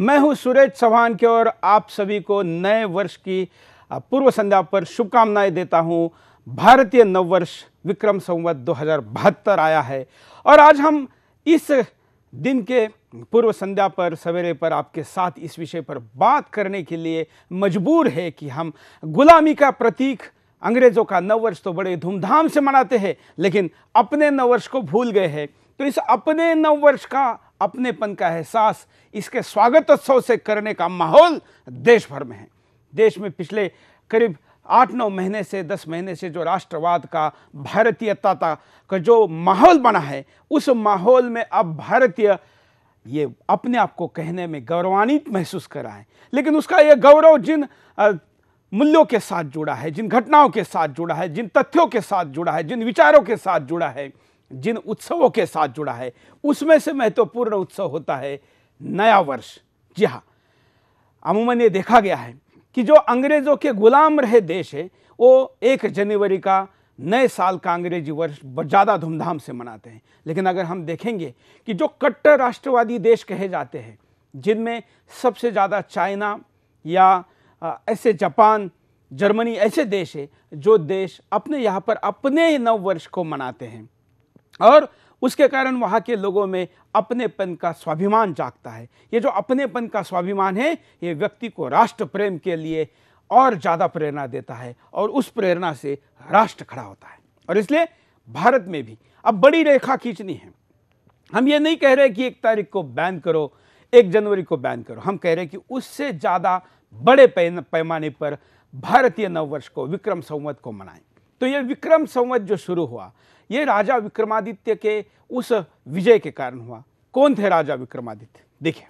मैं हूं सुरेश चौहान के और आप सभी को नए वर्ष की पूर्व संध्या पर शुभकामनाएं देता हूं। भारतीय नववर्ष विक्रम संवत 2072 आया है और आज हम इस दिन के पूर्व संध्या पर सवेरे पर आपके साथ इस विषय पर बात करने के लिए मजबूर है कि हम गुलामी का प्रतीक अंग्रेजों का नववर्ष तो बड़े धूमधाम से मनाते हैं, लेकिन अपने नववर्ष को भूल गए हैं। तो इस अपने नववर्ष का अपनेपन का एहसास इसके स्वागतोत्सव से करने का माहौल देश भर में है। देश में पिछले करीब 8-9 महीने से 10 महीने से जो राष्ट्रवाद का, भारतीयता का जो माहौल बना है, उस माहौल में अब भारतीय ये अपने आप को कहने में गौरवान्वित महसूस कर रहा है। लेकिन उसका यह गौरव जिन मूल्यों के साथ जुड़ा है, जिन घटनाओं के साथ जुड़ा है, जिन तथ्यों के साथ जुड़ा है, जिन विचारों के साथ जुड़ा है, जिन उत्सवों के साथ जुड़ा है, उसमें से महत्वपूर्ण उत्सव होता है नया वर्ष। जी हाँ, अमूमन ये देखा गया है कि जो अंग्रेजों के गुलाम रहे देश है, वो 1 जनवरी का नए साल का अंग्रेजी वर्ष ज़्यादा धूमधाम से मनाते हैं। लेकिन अगर हम देखेंगे कि जो कट्टर राष्ट्रवादी देश कहे जाते हैं, जिनमें सबसे ज़्यादा चाइना या ऐसे जापान, जर्मनी ऐसे देश है जो देश अपने यहाँ पर अपने नव वर्ष को मनाते हैं और उसके कारण वहाँ के लोगों में अपनेपन का स्वाभिमान जागता है। ये जो अपनेपन का स्वाभिमान है, ये व्यक्ति को राष्ट्र प्रेम के लिए और ज़्यादा प्रेरणा देता है और उस प्रेरणा से राष्ट्र खड़ा होता है। और इसलिए भारत में भी अब बड़ी रेखा खींचनी है। हम ये नहीं कह रहे कि 1 तारीख को बैन करो, 1 जनवरी को बैन करो। हम कह रहे कि उससे ज़्यादा बड़े पैमाने पर भारतीय नववर्ष को, विक्रम संवत को मनाएं। तो ये विक्रम संवत जो शुरू हुआ, ये राजा विक्रमादित्य के उस विजय के कारण हुआ। कौन थे राजा विक्रमादित्य? देखिए,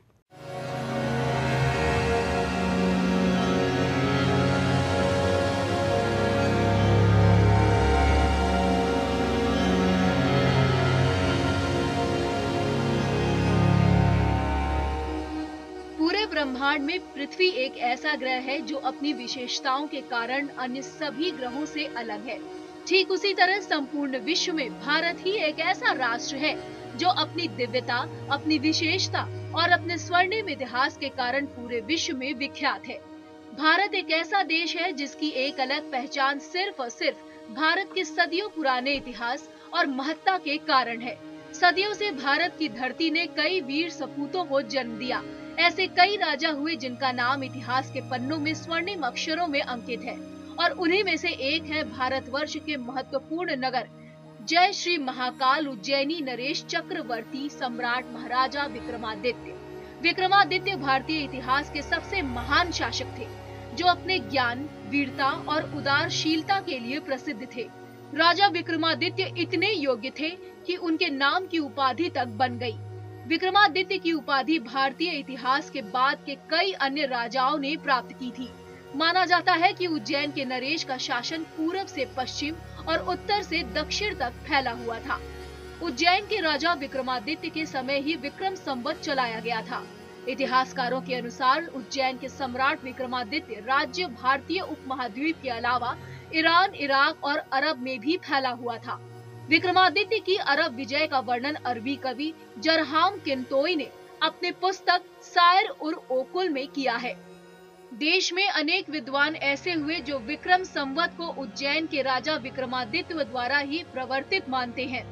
ब्रह्मांड में पृथ्वी एक ऐसा ग्रह है जो अपनी विशेषताओं के कारण अन्य सभी ग्रहों से अलग है। ठीक उसी तरह संपूर्ण विश्व में भारत ही एक ऐसा राष्ट्र है जो अपनी दिव्यता, अपनी विशेषता और अपने स्वर्णिम इतिहास के कारण पूरे विश्व में विख्यात है। भारत एक ऐसा देश है जिसकी एक अलग पहचान सिर्फ और सिर्फ भारत के सदियों पुराने इतिहास और महत्ता के कारण है। सदियों से भारत की धरती ने कई वीर सपूतों को जन्म दिया। ऐसे कई राजा हुए जिनका नाम इतिहास के पन्नों में स्वर्णिम अक्षरों में अंकित है और उन्हीं में से एक है भारतवर्ष के महत्वपूर्ण नगर जय श्री महाकाल उज्जैनी नरेश चक्रवर्ती सम्राट महाराजा विक्रमादित्य। विक्रमादित्य भारतीय इतिहास के सबसे महान शासक थे जो अपने ज्ञान, वीरता और उदारशीलता के लिए प्रसिद्ध थे। राजा विक्रमादित्य इतने योग्य थे कि उनके नाम की उपाधि तक बन गई। विक्रमादित्य की उपाधि भारतीय इतिहास के बाद के कई अन्य राजाओं ने प्राप्त की थी। माना जाता है कि उज्जैन के नरेश का शासन पूरब से पश्चिम और उत्तर से दक्षिण तक फैला हुआ था। उज्जैन के राजा विक्रमादित्य के समय ही विक्रम संवत चलाया गया था। इतिहासकारों के अनुसार उज्जैन के सम्राट विक्रमादित्य राज्य भारतीय उपमहाद्वीप के अलावा ईरान, इराक और अरब में भी फैला हुआ था। विक्रमादित्य की अरब विजय का वर्णन अरबी कवि जरहाम किंतोई ने अपने पुस्तक सायर उर ओकुल में किया है। देश में अनेक विद्वान ऐसे हुए जो विक्रम संवत को उज्जैन के राजा विक्रमादित्य द्वारा ही प्रवर्तित मानते हैं।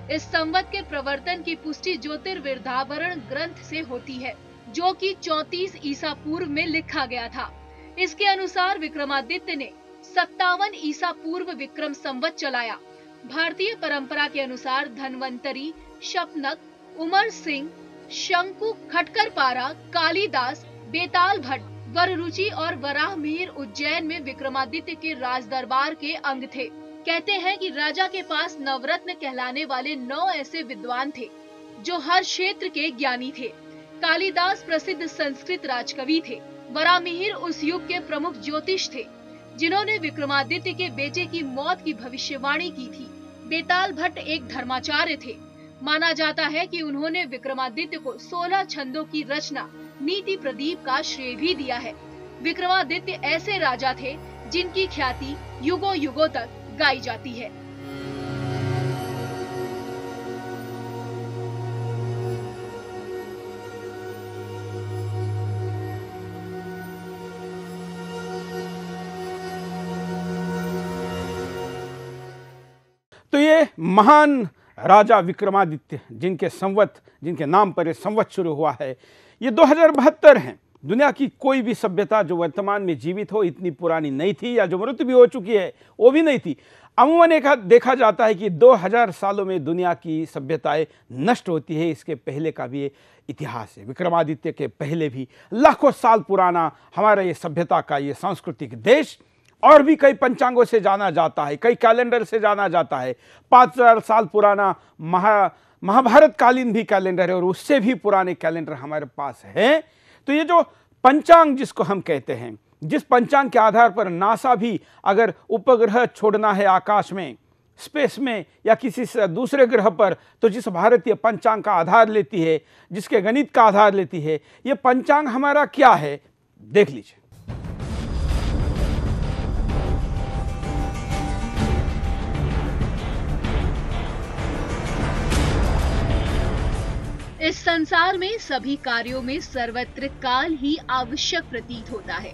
इस संवत के प्रवर्तन की पुष्टि ज्योतिर्विद्यावरण ग्रंथ से होती है, जो कि 34 ईसा पूर्व में लिखा गया था। इसके अनुसार विक्रमादित्य ने 57 ईसा पूर्व विक्रम संवत चलाया। भारतीय परंपरा के अनुसार धन्वंतरी, शपनक, उमर सिंह, शंकु खटकरपारा, कालिदास, बेताल भट्ट, वररुचि और वराहमिहिर उज्जैन में विक्रमादित्य के राज दरबार के अंग थे। कहते हैं कि राजा के पास नवरत्न कहलाने वाले 9 ऐसे विद्वान थे जो हर क्षेत्र के ज्ञानी थे। कालिदास प्रसिद्ध संस्कृत राजकवि थे। वराहमिहिर उस युग के प्रमुख ज्योतिष थे जिन्होंने विक्रमादित्य के बेटे की मौत की भविष्यवाणी की थी। बेताल भट्ट एक धर्माचार्य थे। माना जाता है कि उन्होंने विक्रमादित्य को 16 छंदों की रचना नीति प्रदीप का श्रेय भी दिया है। विक्रमादित्य ऐसे राजा थे जिनकी ख्याति युगों युगों तक गाई जाती है। महान राजा विक्रमादित्य जिनके नाम पर ये संवत शुरू हुआ है, ये 2072 हैं। दुनिया की कोई भी सभ्यता जो वर्तमान में जीवित हो इतनी पुरानी नहीं थी, या जो मृत्यु भी हो चुकी है वो भी नहीं थी। अमूमन देखा जाता है कि 2000 सालों में दुनिया की सभ्यताएं नष्ट होती है। इसके पहले का भी इतिहास है। विक्रमादित्य के पहले भी लाखों साल पुराना हमारा ये सभ्यता का ये सांस्कृतिक देश और भी कई पंचांगों से जाना जाता है, कई कैलेंडर से जाना जाता है। 5000 साल पुराना महाभारत कालीन भी कैलेंडर है और उससे भी पुराने कैलेंडर हमारे पास हैं। तो ये जो पंचांग जिसको हम कहते हैं, जिस पंचांग के आधार पर नासा भी अगर उपग्रह छोड़ना है आकाश में, स्पेस में या किसी दूसरे ग्रह पर, तो जिस भारतीय पंचांग का आधार लेती है, जिसके गणित का आधार लेती है, ये पंचांग हमारा क्या है देख लीजिए। इस संसार में सभी कार्यों में सर्वत्र काल ही आवश्यक प्रतीत होता है।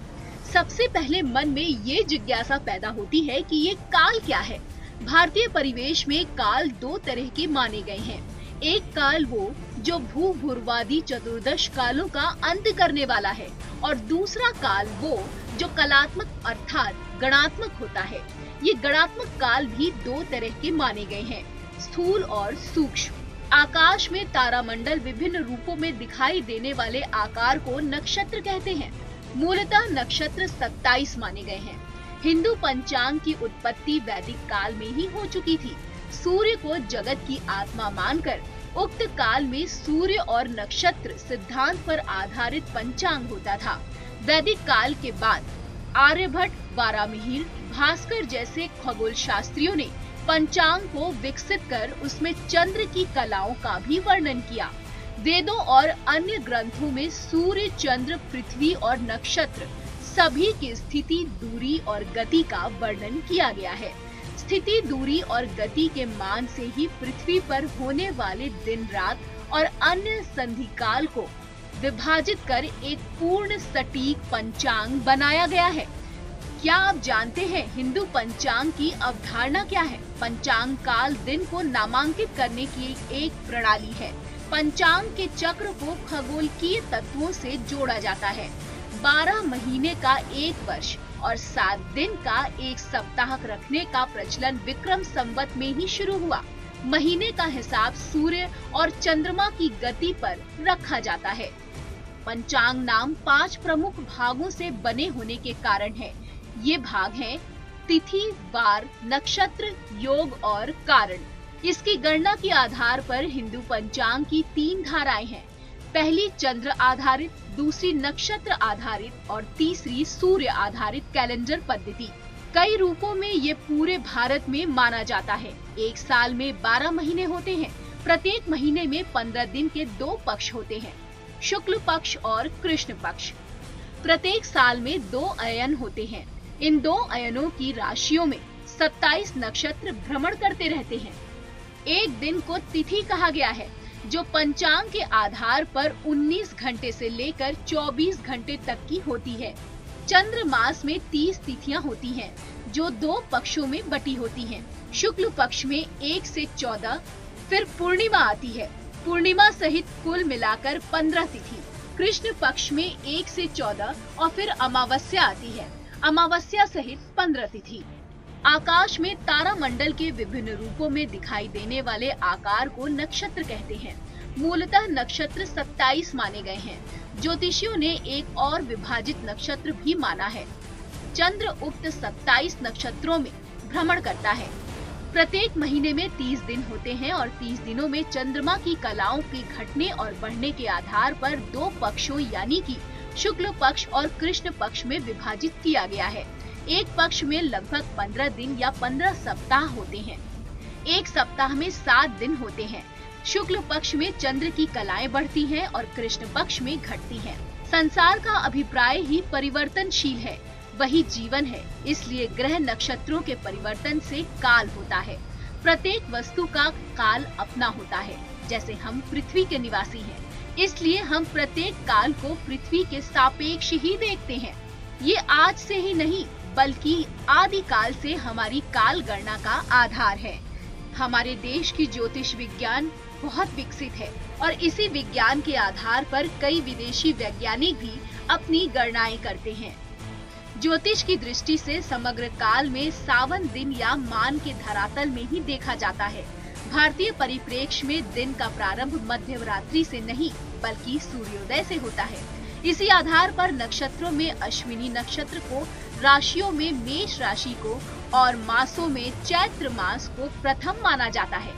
सबसे पहले मन में ये जिज्ञासा पैदा होती है कि ये काल क्या है। भारतीय परिवेश में काल दो तरह के माने गए हैं। एक काल वो जो भूभुर्वादी चतुर्दश कालों का अंत करने वाला है, और दूसरा काल वो जो कलात्मक अर्थात गणात्मक होता है। ये गणात्मक काल भी दो तरह के माने गए हैं, स्थूल और सूक्ष्म। आकाश में तारामंडल विभिन्न रूपों में दिखाई देने वाले आकार को नक्षत्र कहते हैं। मूलतः नक्षत्र 27 माने गए हैं। हिंदू पंचांग की उत्पत्ति वैदिक काल में ही हो चुकी थी। सूर्य को जगत की आत्मा मानकर उक्त काल में सूर्य और नक्षत्र सिद्धांत पर आधारित पंचांग होता था। वैदिक काल के बाद आर्यभट्ट, वारामिहिर, भास्कर जैसे खगोल शास्त्रियों ने पंचांग को विकसित कर उसमें चंद्र की कलाओं का भी वर्णन किया। वेदों और अन्य ग्रंथों में सूर्य, चंद्र, पृथ्वी और नक्षत्र सभी की स्थिति, दूरी और गति का वर्णन किया गया है। स्थिति, दूरी और गति के मान से ही पृथ्वी पर होने वाले दिन रात और अन्य संधिकाल को विभाजित कर एक पूर्ण सटीक पंचांग बनाया गया है। क्या आप जानते हैं हिंदू पंचांग की अवधारणा क्या है? पंचांग काल दिन को नामांकित करने की एक प्रणाली है। पंचांग के चक्र को खगोलकीय तत्वों से जोड़ा जाता है। 12 महीने का एक वर्ष और 7 दिन का एक सप्ताह रखने का प्रचलन विक्रम संवत में ही शुरू हुआ। महीने का हिसाब सूर्य और चंद्रमा की गति पर रखा जाता है। पंचांग नाम 5 प्रमुख भागों से बने होने के कारण है। ये भाग हैं तिथि, वार, नक्षत्र, योग और कारण। इसकी गणना के आधार पर हिंदू पंचांग की 3 धाराएं हैं। पहली चंद्र आधारित, दूसरी नक्षत्र आधारित और तीसरी सूर्य आधारित कैलेंडर पद्धति। कई रूपों में ये पूरे भारत में माना जाता है। एक साल में 12 महीने होते हैं। प्रत्येक महीने में 15 दिन के 2 पक्ष होते हैं, शुक्ल पक्ष और कृष्ण पक्ष। प्रत्येक साल में 2 अयन होते हैं। इन 2 अयनों की राशियों में 27 नक्षत्र भ्रमण करते रहते हैं। एक दिन को तिथि कहा गया है, जो पंचांग के आधार पर 19 घंटे से लेकर 24 घंटे तक की होती है। चंद्र मास में 30 तिथियां होती हैं, जो 2 पक्षों में बटी होती हैं। शुक्ल पक्ष में 1 से 14, फिर पूर्णिमा आती है। पूर्णिमा सहित कुल मिलाकर 15 तिथि। कृष्ण पक्ष में 1 से 14 और फिर अमावस्या आती है। अमावस्या सहित 15 तिथि। आकाश में तारामंडल के विभिन्न रूपों में दिखाई देने वाले आकार को नक्षत्र कहते हैं। मूलतः नक्षत्र 27 माने गए हैं। ज्योतिषियों ने एक और विभाजित नक्षत्र भी माना है। चंद्र उक्त 27 नक्षत्रों में भ्रमण करता है। प्रत्येक महीने में 30 दिन होते हैं और 30 दिनों में चंद्रमा की कलाओं के घटने और बढ़ने के आधार पर 2 पक्षों यानी कि शुक्ल पक्ष और कृष्ण पक्ष में विभाजित किया गया है। एक पक्ष में लगभग 15 दिन या 15 सप्ताह होते हैं। एक सप्ताह में 7 दिन होते हैं। शुक्ल पक्ष में चंद्र की कलाएं बढ़ती हैं और कृष्ण पक्ष में घटती हैं। संसार का अभिप्राय ही परिवर्तनशील है, वही जीवन है। इसलिए ग्रह नक्षत्रों के परिवर्तन से काल होता है। प्रत्येक वस्तु का काल अपना होता है। जैसे हम पृथ्वी के निवासी हैं, इसलिए हम प्रत्येक काल को पृथ्वी के सापेक्ष ही देखते हैं। ये आज से ही नहीं बल्कि आदि काल से हमारी काल गणना का आधार है। हमारे देश की ज्योतिष विज्ञान बहुत विकसित है और इसी विज्ञान के आधार पर कई विदेशी वैज्ञानिक भी अपनी गणनाएं करते हैं। ज्योतिष की दृष्टि से समग्र काल में सावन दिन या मान के धरातल में ही देखा जाता है। भारतीय परिप्रेक्ष्य में दिन का प्रारंभ मध्यरात्रि से नहीं बल्कि सूर्योदय से होता है। इसी आधार पर नक्षत्रों में अश्विनी नक्षत्र को, राशियों में मेष राशि को और मासों में चैत्र मास को प्रथम माना जाता है।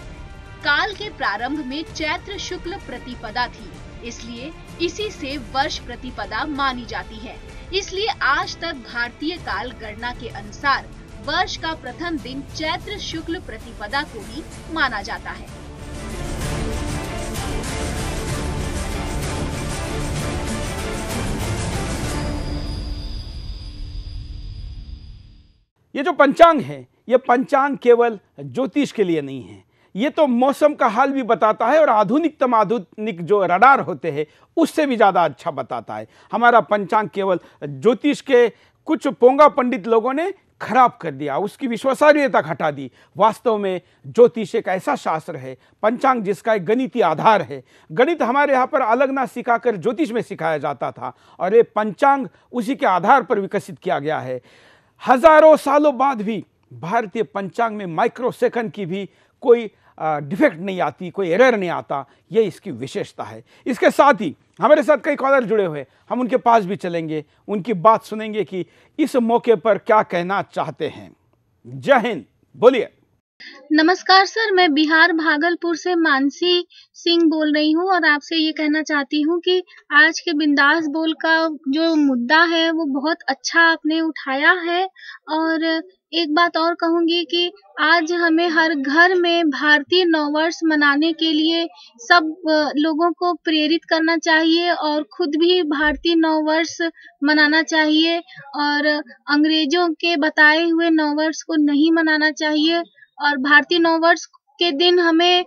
काल के प्रारंभ में चैत्र शुक्ल प्रतिपदा थी, इसलिए इसी से वर्ष प्रतिपदा मानी जाती है। इसलिए आज तक भारतीय काल गणना के अनुसार वर्ष का प्रथम दिन चैत्र शुक्ल प्रतिपदा को ही माना जाता है। ये जो पंचांग है, ये पंचांग केवल ज्योतिष के लिए नहीं है, ये तो मौसम का हाल भी बताता है और आधुनिक जो रडार होते हैं उससे भी ज़्यादा अच्छा बताता है। हमारा पंचांग केवल ज्योतिष के कुछ पोंगा पंडित लोगों ने खराब कर दिया, उसकी विश्वसनीयता घटा दी। वास्तव में ज्योतिष एक ऐसा शास्त्र है, पंचांग जिसका एक गणितीय आधार है। गणित हमारे यहाँ पर अलग ना सिखाकर ज्योतिष में सिखाया जाता था और ये पंचांग उसी के आधार पर विकसित किया गया है। हजारों सालों बाद भी भारतीय पंचांग में माइक्रो सेकंड की भी कोई डिफेक्ट नहीं आती, कोई एरर नहीं आता, ये इसकी विशेषता है। इसके साथ ही हमारे साथ कई कॉलर जुड़े हुए, हम उनके पास भी चलेंगे, उनकी बात सुनेंगे कि इस मौके पर क्या कहना चाहते हैं। जय हिंद, बोलिए। नमस्कार सर, मैं बिहार भागलपुर से मानसी सिंह बोल रही हूँ और आपसे ये कहना चाहती हूँ कि आज के बिंदास बोल का जो मुद्दा है वो बहुत अच्छा आपने उठाया है। और एक बात और कहूँगी कि आज हमें हर घर में भारतीय नववर्ष मनाने के लिए सब लोगों को प्रेरित करना चाहिए और खुद भी भारतीय नववर्ष मनाना चाहिए और अंग्रेजों के बताए हुए नववर्ष को नहीं मनाना चाहिए। और भारतीय नववर्ष के दिन हमें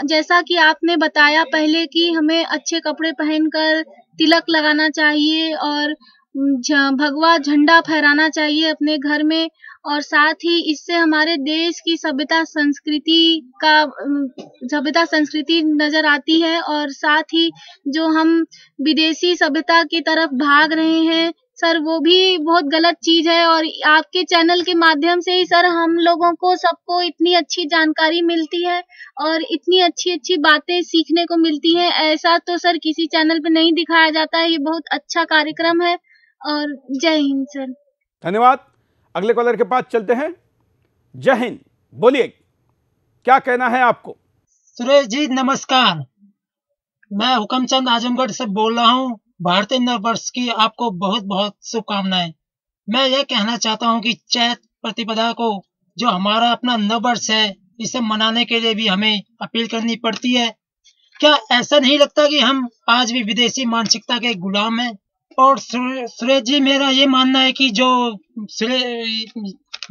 जैसा कि आपने बताया पहले कि हमें अच्छे कपड़े पहनकर तिलक लगाना चाहिए और भगवा झंडा फहराना चाहिए अपने घर में। और साथ ही इससे हमारे देश की सभ्यता संस्कृति नजर आती है। और साथ ही जो हम विदेशी सभ्यता की तरफ भाग रहे हैं सर, वो भी बहुत गलत चीज है। और आपके चैनल के माध्यम से ही सर हम लोगों को सबको इतनी अच्छी जानकारी मिलती है और इतनी अच्छी अच्छी बातें सीखने को मिलती हैं। ऐसा तो सर किसी चैनल पे नहीं दिखाया जाता है। ये बहुत अच्छा कार्यक्रम है और जय हिंद सर। धन्यवाद। अगले कॉलर के पास चलते हैं। जय हिंद, बोलिए, क्या कहना है आपको? सुरेश जी नमस्कार, मैं हुकमचंद आजमगढ़ से बोल रहा हूँ। भारतीय नववर्ष की आपको बहुत बहुत शुभकामनाएं। मैं यह कहना चाहता हूँ कि चैत्र प्रतिपदा को जो हमारा अपना नववर्ष है, इसे मनाने के लिए भी हमें अपील करनी पड़ती है। क्या ऐसा नहीं लगता कि हम आज भी विदेशी मानसिकता के गुलाम हैं? और सुरेश जी, मेरा ये मानना है कि जो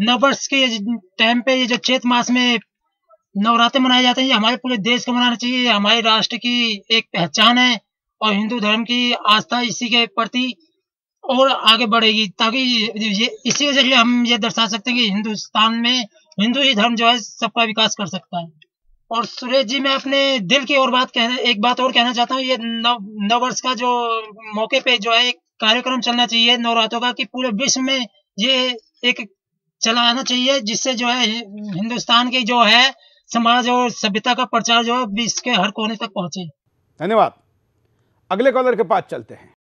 नववर्ष के टाइम पे ये जो चैत्र मास में नवरात्र मनाए जाते हैं, ये हमारे पूरे देश को मनाना चाहिए। हमारे राष्ट्र की एक पहचान है और हिंदू धर्म की आस्था इसी के प्रति और आगे बढ़ेगी, ताकि ये इसी के जरिए हम ये दर्शा सकते हैं कि हिंदुस्तान में हिंदू ही धर्म जो है सबका विकास कर सकता है। और सुरेश जी, मैं अपने दिल की एक बात और कहना चाहता हूँ। ये नववर्ष का जो मौके पे जो है एक कार्यक्रम चलना चाहिए नवरात्रों का, कि पूरे विश्व में ये एक चलाना चाहिए, जिससे जो है हिंदुस्तान की जो है समाज और सभ्यता का प्रचार जो है विश्व के हर कोने तक पहुंचे। धन्यवाद। अगले कॉलर के पास चलते हैं।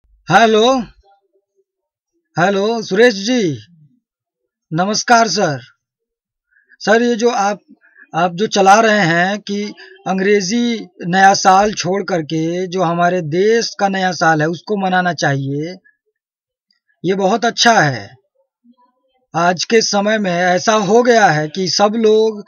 हेलो सुरेश जी, नमस्कार सर। ये जो आप जो चला रहे हैं कि अंग्रेजी नया साल छोड़ करके जो हमारे देश का नया साल है उसको मनाना चाहिए, ये बहुत अच्छा है। आज के समय में ऐसा हो गया है कि सब लोग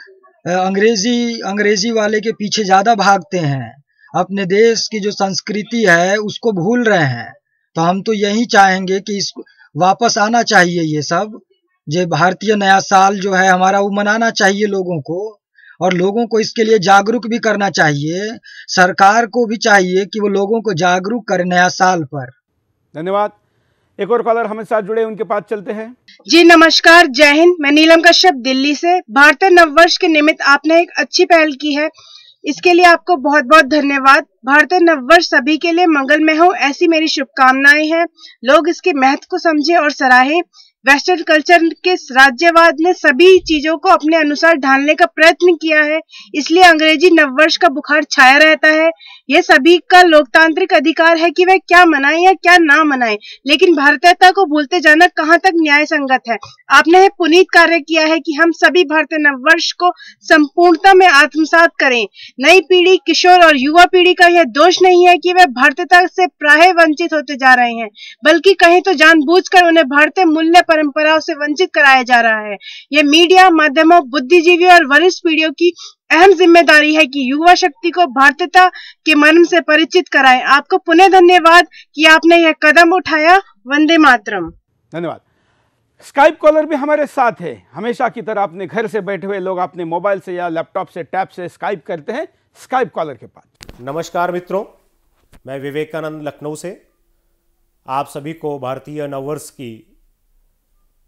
अंग्रेजी वाले के पीछे ज्यादा भागते हैं, अपने देश की जो संस्कृति है उसको भूल रहे हैं। तो हम तो यही चाहेंगे कि इस वापस आना चाहिए, ये सब जो भारतीय नया साल जो है हमारा वो मनाना चाहिए लोगों को, और लोगों को इसके लिए जागरूक भी करना चाहिए। सरकार को भी चाहिए कि वो लोगों को जागरूक करे नया साल पर। धन्यवाद। एक और कॉलर हमारे साथ जुड़े, उनके पास चलते हैं। जी नमस्कार, जय हिंद। मैं नीलम कश्यप दिल्ली से। भारतीय नववर्ष के निमित्त आपने एक अच्छी पहल की है, इसके लिए आपको बहुत बहुत धन्यवाद। भारतीय नववर्ष सभी के लिए मंगलमय हो, ऐसी मेरी शुभकामनाएं हैं। लोग इसके महत्व को समझें और सराहें। वेस्टर्न कल्चर के राज्यवाद ने सभी चीजों को अपने अनुसार ढालने का प्रयत्न किया है, इसलिए अंग्रेजी नववर्ष का बुखार छाया रहता है। यह सभी का लोकतांत्रिक अधिकार है कि वह क्या मनाएं या क्या ना मनाएं, लेकिन भारतीयता को भूलते जाना कहां तक न्याय संगत है। आपने यह पुनीत कार्य किया है कि हम सभी भारतीय नववर्ष को संपूर्णता में आत्मसात करें। नई पीढ़ी, किशोर और युवा पीढ़ी का यह दोष नहीं है कि वे भारतीयता से प्राय वंचित होते जा रहे हैं, बल्कि कहीं तो जानबूझकर उन्हें भारतीय मूल्य परंपराओं से वंचित कराया जा रहा है। यह मीडिया, माध्यमों, बुद्धिजीवियों और वरिष्ठ पीढ़ियों की अहम जिम्मेदारी है कि युवा शक्ति को भारतीयता के मर्म से परिचित कराएं। आपको पुनः धन्यवाद कि आपने यह कदम उठाया। वंदे मातरम। धन्यवाद। स्काइप कॉलर भी हमारे साथ है। हमेशा की तरह अपने घर से बैठे हुए लोग अपने मोबाइल से या लैपटॉप से, टैब से स्काइप करते हैं। स्काइप कॉलर के पास। नमस्कार मित्रों, मैं विवेकानंद लखनऊ से आप सभी को भारतीय नववर्ष की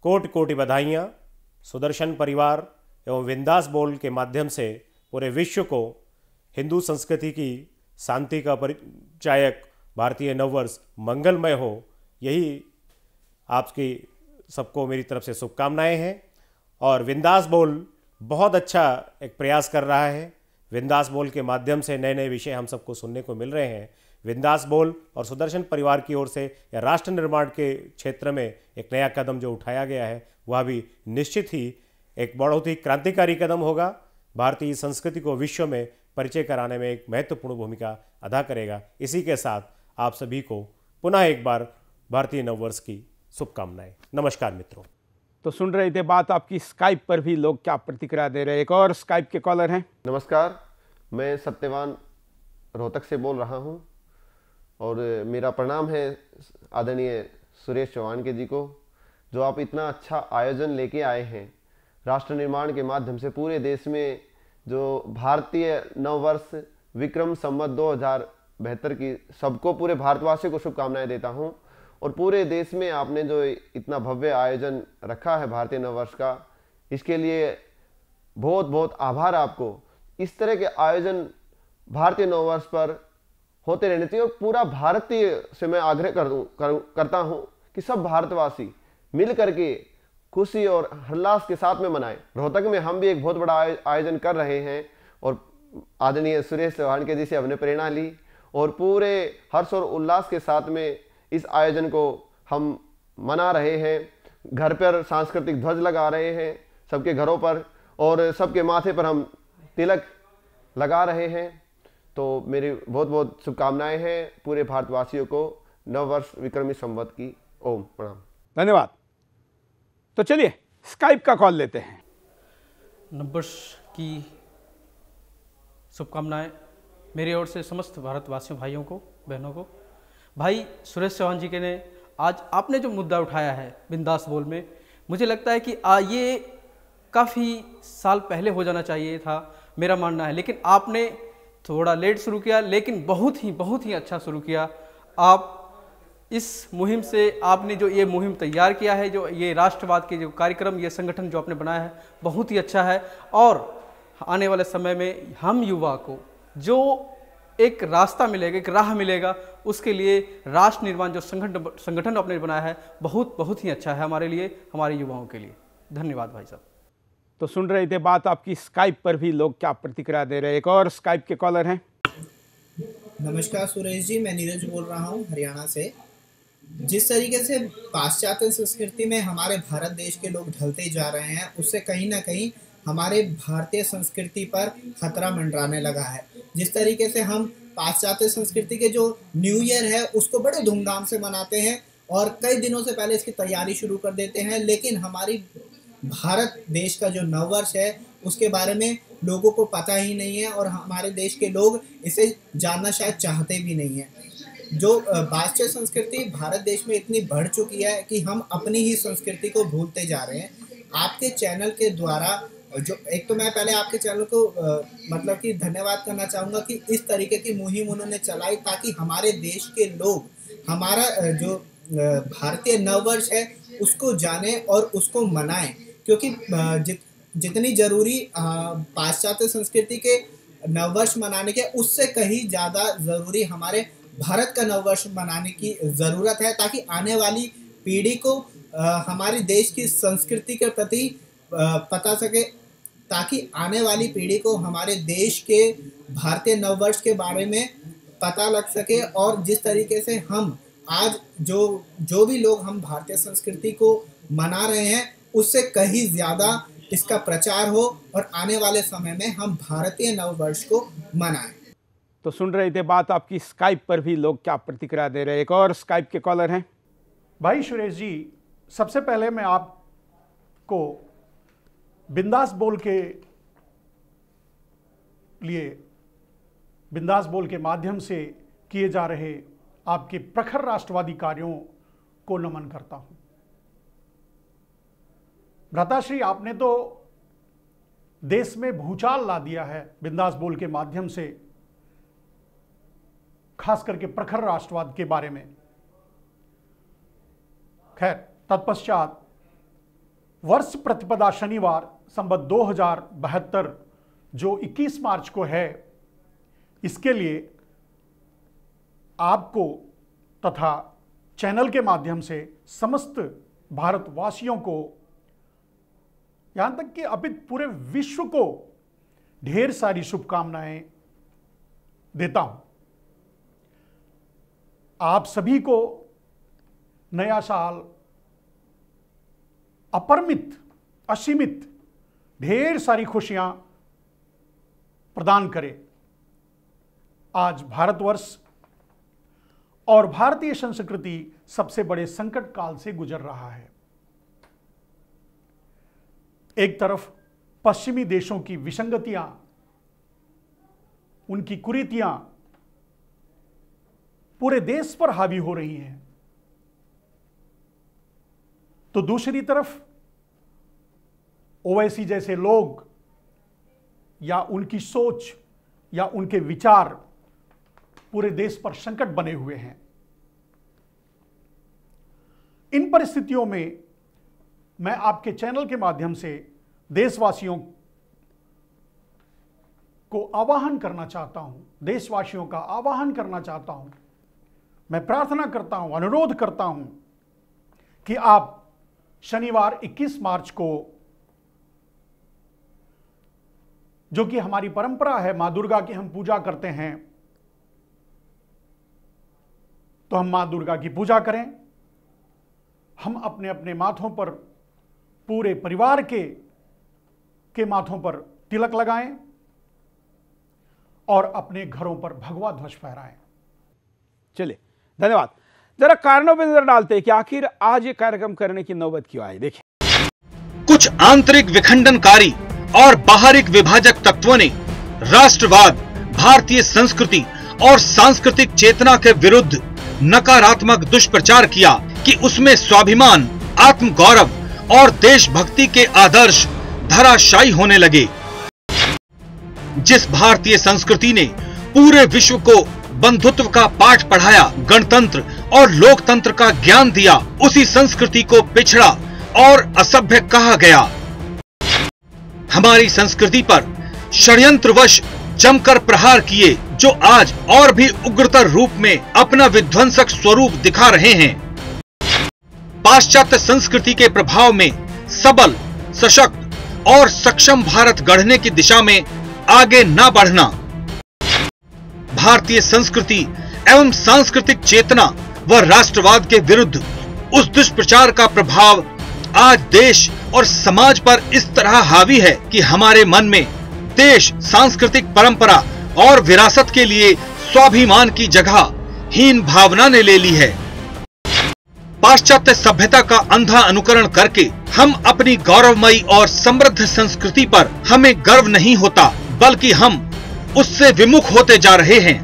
कोटि कोटि बधाइयाँ। सुदर्शन परिवार एवं विंदास बोल के माध्यम से पूरे विश्व को हिंदू संस्कृति की शांति का परिचायक भारतीय नववर्ष मंगलमय हो, यही आपकी सबको मेरी तरफ से शुभकामनाएं हैं। और विंदास बोल बहुत अच्छा एक प्रयास कर रहा है। विंदास बोल के माध्यम से नए नए विषय हम सबको सुनने को मिल रहे हैं। विंदास बोल और सुदर्शन परिवार की ओर से या राष्ट्र निर्माण के क्षेत्र में एक नया कदम जो उठाया गया है, वह भी निश्चित ही एक बहुत ही क्रांतिकारी कदम होगा। भारतीय संस्कृति को विश्व में परिचय कराने में एक महत्वपूर्ण भूमिका अदा करेगा। इसी के साथ आप सभी को पुनः एक बार भारतीय नववर्ष की शुभकामनाएं। नमस्कार मित्रों। तो सुन रहे थे बात आपकी। स्काइप पर भी लोग क्या प्रतिक्रिया दे रहे हैं। एक और स्काइप के कॉलर हैं। नमस्कार, मैं सत्यवान रोहतक से बोल रहा हूं और मेरा प्रणाम है आदरणीय सुरेश चौहान के जी को, जो आप इतना अच्छा आयोजन लेके आए हैं। राष्ट्र निर्माण के माध्यम से पूरे देश में जो भारतीय नववर्ष विक्रम संवत 2072 की सबको, पूरे भारतवासियों को शुभकामनाएं देता हूं। और पूरे देश में आपने जो इतना भव्य आयोजन रखा है भारतीय नववर्ष का, इसके लिए बहुत बहुत आभार आपको। इस तरह के आयोजन भारतीय नववर्ष पर होते रहने चाहिए। और पूरा भारतीय से मैं आग्रह करता हूं कि सब भारतवासी मिल करके खुशी और हर्षोल्लास के साथ में मनाएं। रोहतक में हम भी एक बहुत बड़ा आयोजन कर रहे हैं और आदरणीय सुरेश चौहान के जी से हमने प्रेरणा ली और पूरे हर्ष और उल्लास के साथ में इस आयोजन को हम मना रहे हैं। घर पर सांस्कृतिक ध्वज लगा रहे हैं सबके घरों पर और सबके माथे पर हम तिलक लगा रहे हैं। तो मेरी बहुत बहुत शुभकामनाएं हैं पूरे भारतवासियों को नववर्ष विक्रमी संवत की। ओम प्रणाम। धन्यवाद। तो चलिए स्काइप का कॉल लेते हैं। नववर्ष की शुभकामनाएं मेरी ओर से समस्त भारतवासियों, भाइयों को, बहनों को। भाई सुरेश चौहान जी के ने आज आपने जो मुद्दा उठाया है बिंदास बोल में, मुझे लगता है कि ये काफ़ी साल पहले हो जाना चाहिए था, मेरा मानना है। लेकिन आपने थोड़ा लेट शुरू किया, लेकिन बहुत ही अच्छा शुरू किया। आप इस मुहिम से, आपने जो ये मुहिम तैयार किया है, जो ये राष्ट्रवाद के जो कार्यक्रम, ये संगठन जो आपने बनाया है, बहुत ही अच्छा है। और आने वाले समय में हम युवा को जो एक रास्ता मिलेगा, एक राह मिलेगा, उसके लिए राष्ट्र निर्माण जो संगठन आपने बनाया है, बहुत ही अच्छा है हमारे लिए, हमारे युवाओं के लिए। धन्यवाद भाई साहब। तो सुन रहे थे बात आपकी। स्काइप पर भी लोग क्या प्रतिक्रिया दे रहे हैं। एक और स्काइप के कॉलर हैं। नमस्कार सुरेश जी, मैं नीरज बोल रहा हूँ हरियाणा से। जिस तरीके से पाश्चात्य संस्कृति में हमारे भारत देश के लोग ढलते जा रहे हैं, उससे कहीं ना कहीं हमारे भारतीय संस्कृति पर खतरा मंडराने लगा है। जिस तरीके से हम पाश्चात्य संस्कृति के जो न्यू ईयर है उसको बड़े धूमधाम से मनाते हैं और कई दिनों से पहले इसकी तैयारी शुरू कर देते हैं, लेकिन हमारी भारत देश का जो नववर्ष है उसके बारे में लोगों को पता ही नहीं है और हमारे देश के लोग इसे जानना शायद चाहते भी नहीं हैं। जो पाश्चात्य संस्कृति भारत देश में इतनी बढ़ चुकी है कि हम अपनी ही संस्कृति को भूलते जा रहे हैं। आपके चैनल के द्वारा जो, एक तो मैं पहले आपके चैनल को मतलब कि धन्यवाद करना चाहूँगा कि इस तरीके की मुहिम उन्होंने चलाई ताकि हमारे देश के लोग हमारा जो भारतीय नववर्ष है उसको जाने और उसको मनाएं, क्योंकि जितनी जरूरी पाश्चात्य संस्कृति के नववर्ष मनाने के उससे कहीं ज़्यादा ज़रूरी हमारे भारत का नववर्ष मनाने की ज़रूरत है, ताकि आने वाली पीढ़ी को हमारे देश की संस्कृति के प्रति पता सके, ताकि आने वाली पीढ़ी को हमारे देश के भारतीय नववर्ष के बारे में पता लग सके, और जिस तरीके से हम आज जो भी लोग हम भारतीय संस्कृति को मना रहे हैं उससे कहीं ज़्यादा इसका प्रचार हो और आने वाले समय में हम भारतीय नववर्ष को मनाएं। तो सुन रहे थे बात आपकी। स्काइप पर भी लोग क्या प्रतिक्रिया दे रहे हैं। एक और स्काइप के कॉलर हैं। भाई सुरेश जी, सबसे पहले मैं आपको बिंदास बोल के लिए, बिंदास बोल के माध्यम से किए जा रहे आपके प्रखर राष्ट्रवादी कार्यों को नमन करता हूं। भ्राताश्री, आपने तो देश में भूचाल ला दिया है बिंदास बोल के माध्यम से, खास करके प्रखर राष्ट्रवाद के बारे में। खैर, तत्पश्चात वर्ष प्रतिपदा शनिवार संवत 2072 जो 21 मार्च को है, इसके लिए आपको तथा चैनल के माध्यम से समस्त भारतवासियों को, यहां तक कि अभी पूरे विश्व को ढेर सारी शुभकामनाएं देता हूं। आप सभी को नया साल अपरिमित, असीमित, ढेर सारी खुशियां प्रदान करे। आज भारतवर्ष और भारतीय संस्कृति सबसे बड़े संकट काल से गुजर रहा है। एक तरफ पश्चिमी देशों की विसंगतियां, उनकी कुरीतियां पूरे देश पर हावी हो रही हैं, तो दूसरी तरफ ओवैसी जैसे लोग या उनकी सोच या उनके विचार पूरे देश पर संकट बने हुए हैं। इन परिस्थितियों में मैं आपके चैनल के माध्यम से देशवासियों को आह्वान करना चाहता हूं, देशवासियों का आह्वान करना चाहता हूं। मैं प्रार्थना करता हूं, अनुरोध करता हूं कि आप शनिवार 21 मार्च को, जो कि हमारी परंपरा है, मां दुर्गा की हम पूजा करते हैं, तो हम मां दुर्गा की पूजा करें। हम अपने अपने माथों पर, पूरे परिवार के माथों पर तिलक लगाएं और अपने घरों पर भगवा ध्वज फहराएं। चलिए, धन्यवाद। जरा कारणों पर नजर डालते हैं कि आखिर आज ये कार्यक्रम करने की नौबत क्यों आई। देखिए, कुछ आंतरिक विखंडनकारी और बाहरिक विभाजक तत्वों ने राष्ट्रवाद, भारतीय संस्कृति और सांस्कृतिक चेतना के विरुद्ध नकारात्मक दुष्प्रचार किया कि उसमें स्वाभिमान, आत्मगौरव और देशभक्ति के आदर्श धराशायी होने लगे। जिस भारतीय संस्कृति ने पूरे विश्व को बंधुत्व का पाठ पढ़ाया, गणतंत्र और लोकतंत्र का ज्ञान दिया, उसी संस्कृति को पिछड़ा और असभ्य कहा गया। हमारी संस्कृति पर षड्यंत्रवश जमकर प्रहार किए, जो आज और भी उग्रतर रूप में अपना विध्वंसक स्वरूप दिखा रहे हैं। पाश्चात्य संस्कृति के प्रभाव में सबल, सशक्त और सक्षम भारत गढ़ने की दिशा में आगे न बढ़ना, भारतीय संस्कृति एवं सांस्कृतिक चेतना व राष्ट्रवाद के विरुद्ध उस दुष्प्रचार का प्रभाव आज देश और समाज पर इस तरह हावी है कि हमारे मन में देश, सांस्कृतिक परंपरा और विरासत के लिए स्वाभिमान की जगह हीन भावना ने ले ली है। पाश्चात्य सभ्यता का अंधा अनुकरण करके हम अपनी गौरवमयी और समृद्ध संस्कृति पर हमें गर्व नहीं होता, बल्कि हम उससे विमुख होते जा रहे हैं।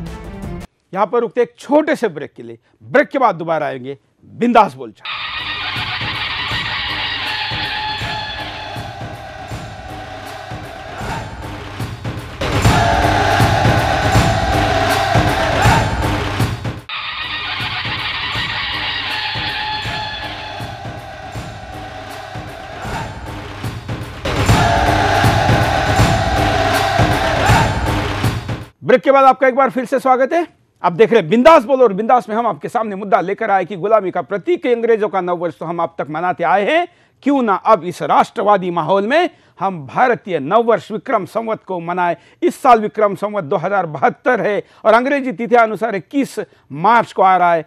यहां पर रुकते एक छोटे से ब्रेक के लिए। ब्रेक के बाद दोबारा आएंगे बिंदास बोलचाल। ब्रेक के बाद आपका एक बार फिर से स्वागत है। आप देख रहे हैं बिंदास बोलो, और बिंदास में हम आपके सामने मुद्दा लेकर आए कि गुलामी का प्रतीक अंग्रेजों का नववर्ष तो हम अब तक मनाते आए हैं, क्यों ना अब इस राष्ट्रवादी माहौल में हम भारतीय नववर्ष विक्रम संवत को मनाएं। इस साल विक्रम संवत 2072 है और अंग्रेजी तिथि अनुसार 21 मार्च को आ रहा है।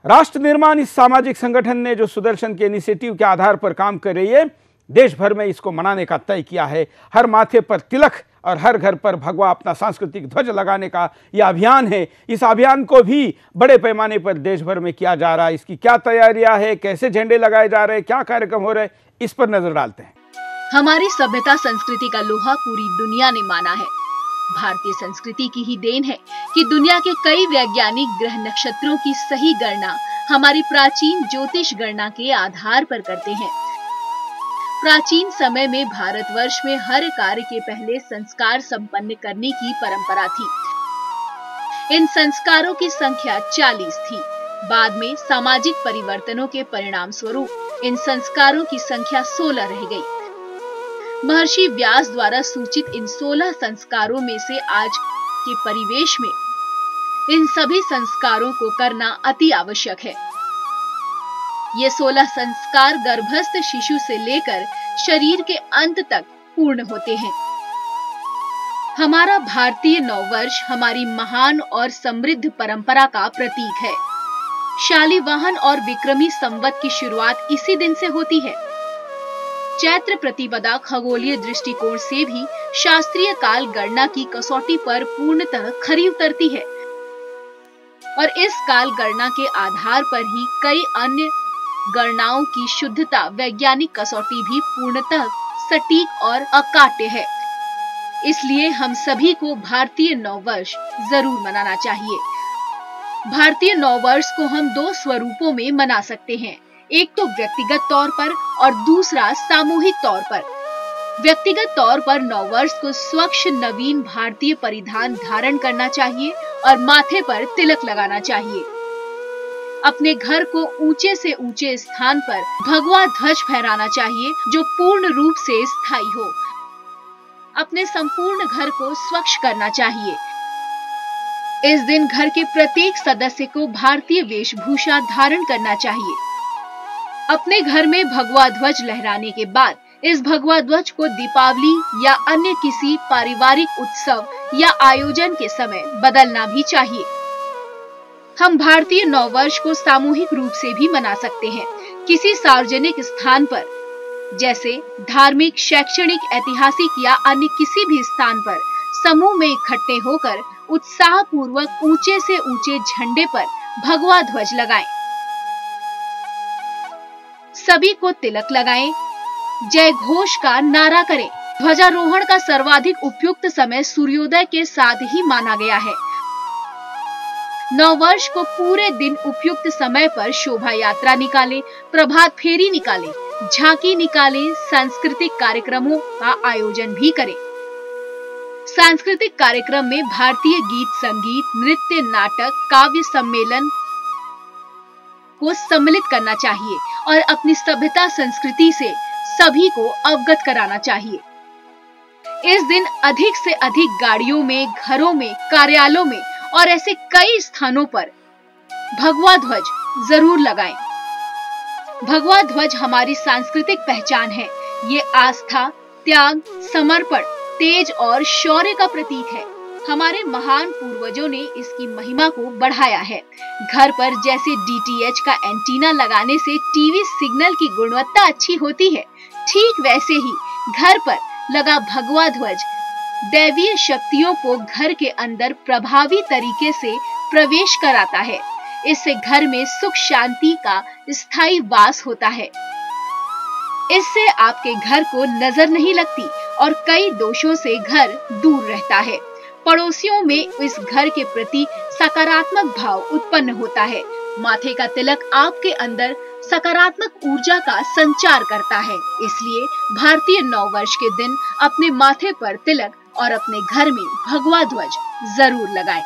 राष्ट्र निर्माण इस सामाजिक संगठन ने जो सुदर्शन के इनिशिएटिव के आधार पर काम कर रही है, देश भर में इसको मनाने का तय किया है। हर माथे पर तिलक और हर घर पर भगवा अपना सांस्कृतिक ध्वज लगाने का यह अभियान है। इस अभियान को भी बड़े पैमाने पर देश भर में किया जा रहा है। इसकी क्या तैयारियां है, कैसे झंडे लगाए जा रहे हैं, क्या कार्यक्रम हो रहे हैं, इस पर नजर डालते हैं। हमारी सभ्यता संस्कृति का लोहा पूरी दुनिया ने माना है। भारतीय संस्कृति की ही देन है कि दुनिया के कई वैज्ञानिक ग्रह नक्षत्रों की सही गणना हमारी प्राचीन ज्योतिष गणना के आधार पर करते हैं। प्राचीन समय में भारतवर्ष में हर कार्य के पहले संस्कार संपन्न करने की परंपरा थी। इन संस्कारों की संख्या 40 थी। बाद में सामाजिक परिवर्तनों के परिणाम स्वरूप इन संस्कारों की संख्या 16 रह गई। महर्षि व्यास द्वारा सूचित इन 16 संस्कारों में से आज के परिवेश में इन सभी संस्कारों को करना अति आवश्यक है। ये 16 संस्कार गर्भस्थ शिशु से लेकर शरीर के अंत तक पूर्ण होते हैं। हमारा भारतीय नववर्ष हमारी महान और समृद्ध परंपरा का प्रतीक है। शालिवाहन और विक्रमी संवत की शुरुआत इसी दिन से होती है। चैत्र प्रतिपदा खगोलीय दृष्टिकोण से भी शास्त्रीय काल गणना की कसौटी पर पूर्णतः खरी उतरती है और इस काल गणना के आधार पर ही कई अन्य गणनाओं की शुद्धता वैज्ञानिक कसौटी भी पूर्णतः सटीक और अकाट्य है। इसलिए हम सभी को भारतीय नववर्ष जरूर मनाना चाहिए। भारतीय नववर्ष को हम 2 स्वरूपों में मना सकते हैं, एक तो व्यक्तिगत तौर पर और दूसरा सामूहिक तौर पर। व्यक्तिगत तौर पर नववर्ष को स्वच्छ नवीन भारतीय परिधान धारण करना चाहिए और माथे पर तिलक लगाना चाहिए। अपने घर को ऊंचे से ऊंचे स्थान पर भगवा ध्वज फहराना चाहिए जो पूर्ण रूप से स्थायी हो। अपने संपूर्ण घर को स्वच्छ करना चाहिए। इस दिन घर के प्रत्येक सदस्य को भारतीय वेशभूषा धारण करना चाहिए। अपने घर में भगवा ध्वज लहराने के बाद इस भगवा ध्वज को दीपावली या अन्य किसी पारिवारिक उत्सव या आयोजन के समय बदलना भी चाहिए। हम भारतीय नववर्ष को सामूहिक रूप से भी मना सकते हैं। किसी सार्वजनिक स्थान पर जैसे धार्मिक, शैक्षणिक, ऐतिहासिक या अन्य किसी भी स्थान पर समूह में इकट्ठे होकर उत्साह पूर्वक ऊंचे से ऊंचे झंडे पर भगवा ध्वज लगाएं। सभी को तिलक लगाएं, जय घोष का नारा करें। ध्वजारोहण का सर्वाधिक उपयुक्त समय सूर्योदय के साथ ही माना गया है। नववर्ष को पूरे दिन उपयुक्त समय पर शोभा यात्रा निकालें, प्रभात फेरी निकालें, झांकी निकालें, सांस्कृतिक कार्यक्रमों का आयोजन भी करें। सांस्कृतिक कार्यक्रम में भारतीय गीत, संगीत, नृत्य, नाटक, काव्य सम्मेलन को सम्मिलित करना चाहिए और अपनी सभ्यता संस्कृति से सभी को अवगत कराना चाहिए। इस दिन अधिक से अधिक गाड़ियों में, घरों में, कार्यालयों में और ऐसे कई स्थानों पर भगवा ध्वज जरूर लगाएं। भगवा ध्वज हमारी सांस्कृतिक पहचान है। ये आस्था, त्याग, समर्पण, तेज और शौर्य का प्रतीक है। हमारे महान पूर्वजों ने इसकी महिमा को बढ़ाया है। घर पर जैसे DTH का एंटीना लगाने से टीवी सिग्नल की गुणवत्ता अच्छी होती है, ठीक वैसे ही घर पर लगा भगवा ध्वज दैवीय शक्तियों को घर के अंदर प्रभावी तरीके से प्रवेश कराता है। इससे घर में सुख शांति का स्थायी वास होता है। इससे आपके घर को नजर नहीं लगती और कई दोषों से घर दूर रहता है। पड़ोसियों में इस घर के प्रति सकारात्मक भाव उत्पन्न होता है। माथे का तिलक आपके अंदर सकारात्मक ऊर्जा का संचार करता है। इसलिए भारतीय नववर्ष के दिन अपने माथे पर तिलक और अपने घर में भगवा ध्वज जरूर लगाएं।